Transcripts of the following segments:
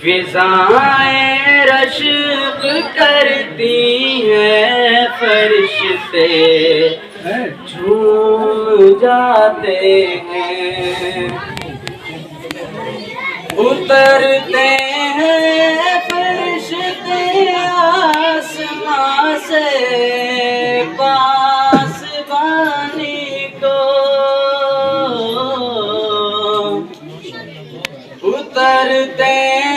फिजाएं रश्क करती हैं, फरिश्ते झूम जाते हैं। उतरते हैं फरिश्ते आसमां से, पासबानी को उतरते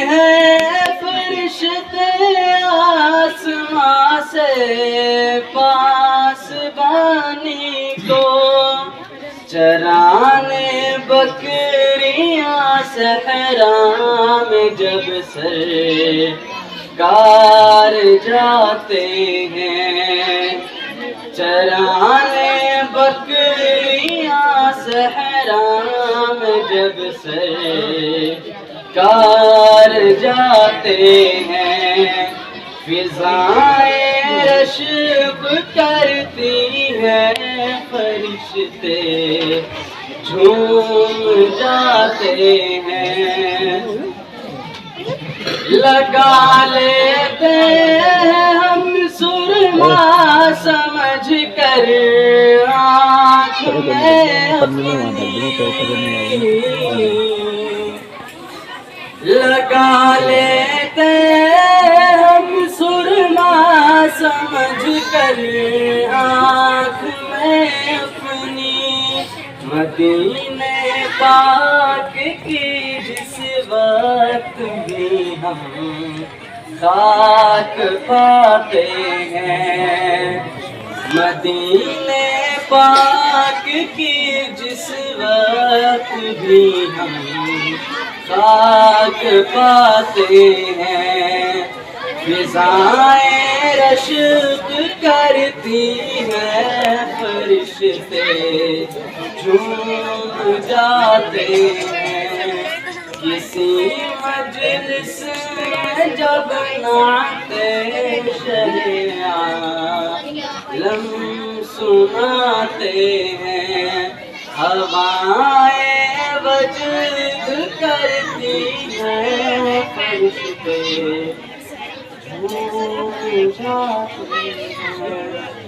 हैं फरिश्ते आसमां से, पासबानी को चराने बकरियां सहरा में जब सरकार जाते हैं। चराने बकरियां सहरा में जब सरकार जाते हैं। फिजाएं रश्क करती हैं, फरिश्ते झूम जाते हैं। लगा लेते हैं हम सुरमा समझ कर आँख में अपनी, लगा लेते हम सुरमा समझ कर आँख में अपनी। मदीने पाक की जिस वक्त भी हम खाक पाते हैं, मदीने पाक की जिस वक्त भी हम खाक पाते हैं। फिजाएं रश्क करती हैं, फरिश्ते झूम जाते हैं। किसी मजलिस में जब नाते शरिया लम सुनाते हैं, हवाएं वजद करती हैं, फरिश्ते झूम जाते हैं।